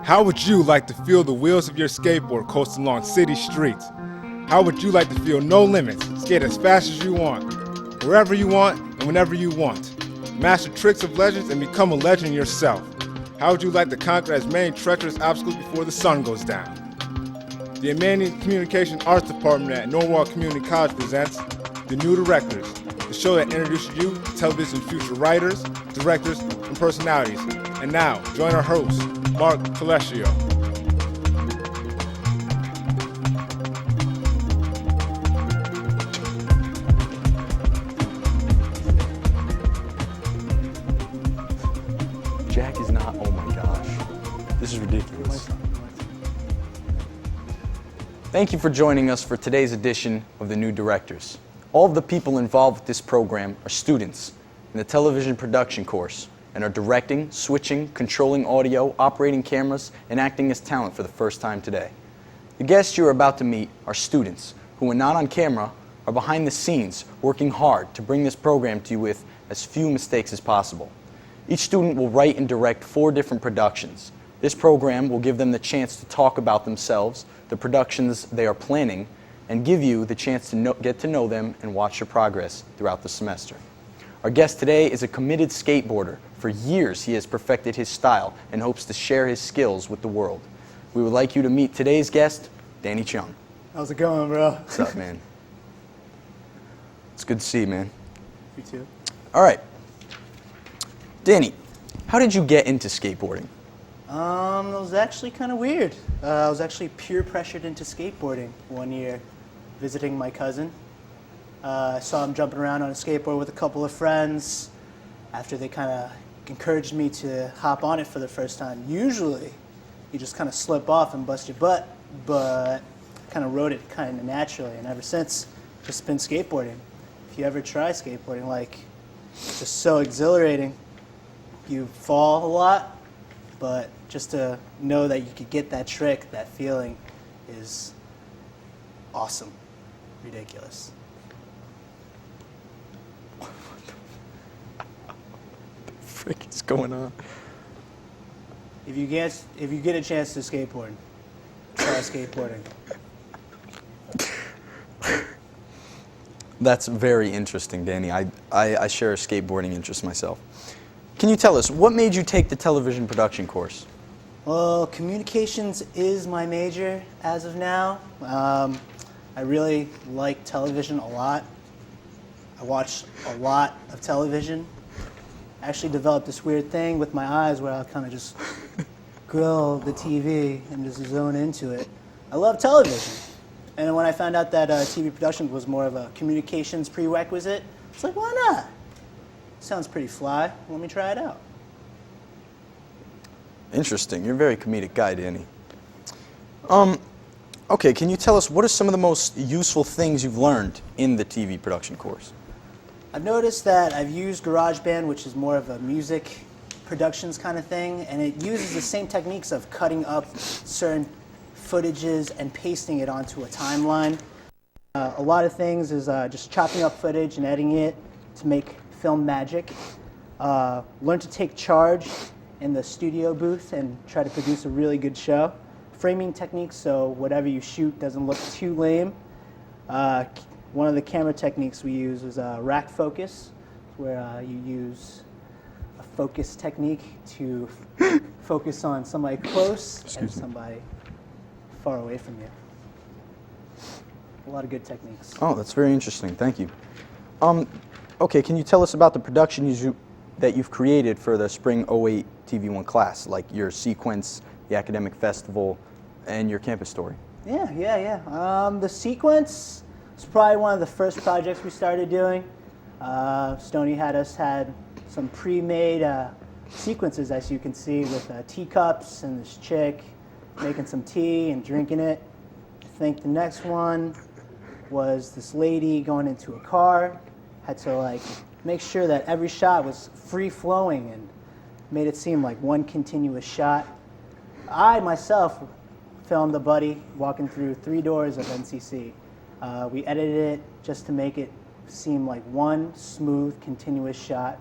How would you like to feel the wheels of your skateboard coast along city streets? How would you like to feel no limits, skate as fast as you want, wherever you want and whenever you want? Master tricks of legends and become a legend yourself. How would you like to conquer as many treacherous obstacles before the sun goes down? The Humanities Communication Arts Department at Norwalk Community College presents The New Directors, the show that introduces you to television's future writers, directors, and personalities. And now, join our host, Mark Colecchio. Jack is not, oh my gosh. This is ridiculous. Thank you for joining us for today's edition of The New Directors. All of the people involved with this program are students in the television production course and are directing, switching, controlling audio, operating cameras, and acting as talent for the first time today. The guests you are about to meet are students who, when not on camera, are behind the scenes working hard to bring this program to you with as few mistakes as possible. Each student will write and direct 4 different productions. This program will give them the chance to talk about themselves, the productions they are planning, and give you the chance to get to know them and watch your progress throughout the semester. Our guest today is a committed skateboarder. For years, he has perfected his style and hopes to share his skills with the world. We would like you to meet today's guest, Danny Cheung. How's it going, bro? What's up, man? It's good to see you, man. You too. All right. Danny, how did you get into skateboarding? It was actually kind of weird. I was actually peer pressured into skateboarding one year, visiting my cousin. I saw him jumping around on a skateboard with a couple of friends. After they kind of encouraged me to hop on it for the first time. Usually, you just kind of slip off and bust your butt, but I kind of rode it kind of naturally, and ever since, just been skateboarding. If you ever try skateboarding, like, it's just so exhilarating. You fall a lot, but just to know that you could get that trick, that feeling, is awesome, ridiculous. Frick is going on? If you get a chance to skateboard, try skateboarding. That's very interesting, Danny. I share a skateboarding interest myself. Can you tell us, what made you take the television production course? Well, communications is my major as of now. I really like television a lot. I watch a lot of television. I actually developed this weird thing with my eyes where I kind of just grill the TV and just zone into it. I love television. And when I found out that TV production was more of a communications prerequisite, it's like, why not? Sounds pretty fly. Let me try it out. Interesting. You're a very comedic guy, Danny. Okay, can you tell us what are some of the most useful things you've learned in the TV production course? I've noticed that I've used GarageBand, which is more of a music productions kind of thing, and it uses the same techniques of cutting up certain footages and pasting it onto a timeline. A lot of things is just chopping up footage and editing it to make film magic. Learn to take charge in the studio booth and try to produce a really good show. Framing techniques so whatever you shoot doesn't look too lame. One of the camera techniques we use is rack focus, where you use a focus technique to focus on somebody close and somebody far away from you. A lot of good techniques. Oh, that's very interesting. Thank you. Okay, can you tell us about the productions that you've created for the Spring '08 TV1 class, like your sequence, the academic festival, and your campus story? Yeah. The sequence was probably one of the first projects we started doing. Stoney had some pre-made sequences, as you can see, with teacups and this chick making some tea and drinking it. I think the next one was this lady going into a car. Had to make sure that every shot was free-flowing and made it seem like one continuous shot. I myself filmed a buddy walking through 3 doors of NCC. We edited it just to make it seem like one smooth, continuous shot.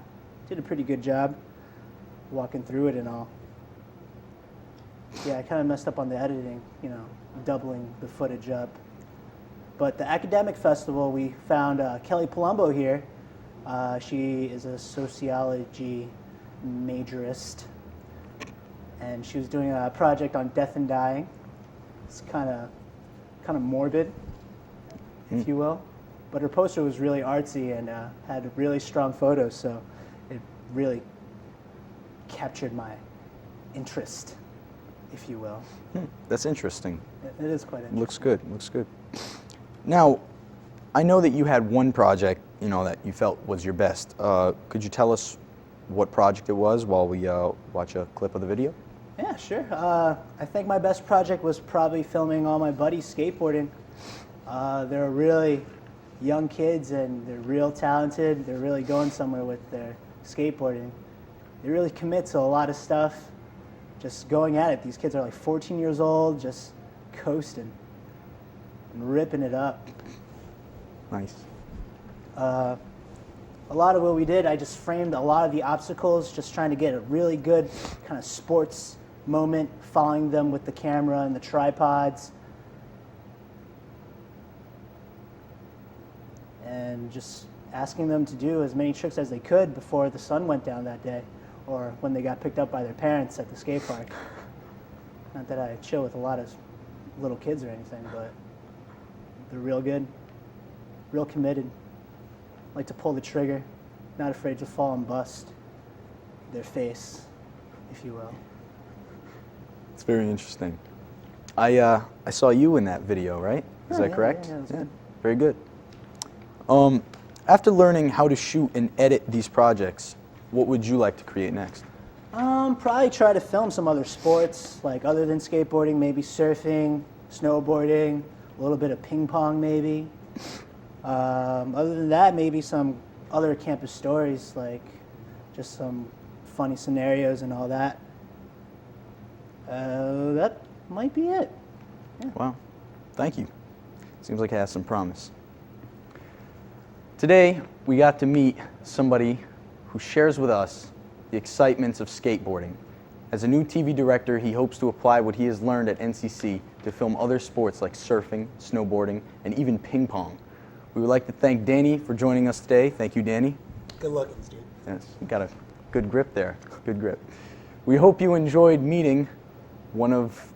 Did a pretty good job walking through it and all. Yeah, I kind of messed up on the editing, you know, doubling the footage up. But the academic festival, we found Kelly Palumbo here. She is a sociology majorist, and she was doing a project on death and dying. It's kind of morbid, if you will. But her poster was really artsy and had really strong photos, so it really captured my interest, if you will. That's interesting. It is quite interesting. Looks good, looks good. Now, I know that you had one project, you know, that you felt was your best. Could you tell us what project it was while we watch a clip of the video? Yeah, sure. I think my best project was probably filming all my buddies skateboarding. They're really young kids and they're real talented. They're really going somewhere with their skateboarding. They really commit to a lot of stuff, just going at it. These kids are like 14 years old, just coasting and ripping it up. Nice. A lot of what we did, I just framed a lot of the obstacles, just trying to get a really good kind of sports moment, following them with the camera and the tripods. And just asking them to do as many tricks as they could before the sun went down that day, or when they got picked up by their parents at the skate park. Not that I chill with a lot of little kids or anything, but they're real good, real committed, like to pull the trigger, not afraid to fall and bust their face, if you will. It's very interesting. I saw you in that video, right? Is that correct? Yeah, good. Very good. After learning how to shoot and edit these projects, what would you like to create next? Probably try to film some other sports, like other than skateboarding, maybe surfing, snowboarding, a little bit of ping pong maybe. Other than that, maybe some other campus stories, like just some funny scenarios and all that. That might be it. Yeah. Wow. Thank you. Seems like it has some promise. Today, we got to meet somebody who shares with us the excitements of skateboarding. As a new TV director, he hopes to apply what he has learned at NCC to film other sports like surfing, snowboarding, and even ping pong. We would like to thank Danny for joining us today. Thank you, Danny. Good looking, dude. Yes, you got a good grip there. Good grip. We hope you enjoyed meeting one of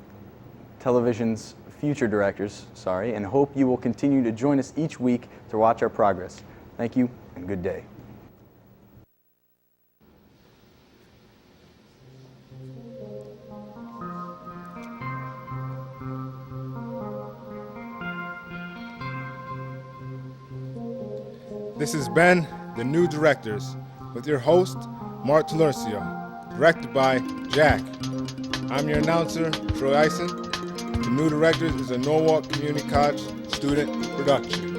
television's future directors, and hope you will continue to join us each week to watch our progress. Thank you, and good day. This has been The New Directors with your host, Mark Talercio, directed by Jack. I'm your announcer, Troy Eisen. The New Directors is a Norwalk Community College student production.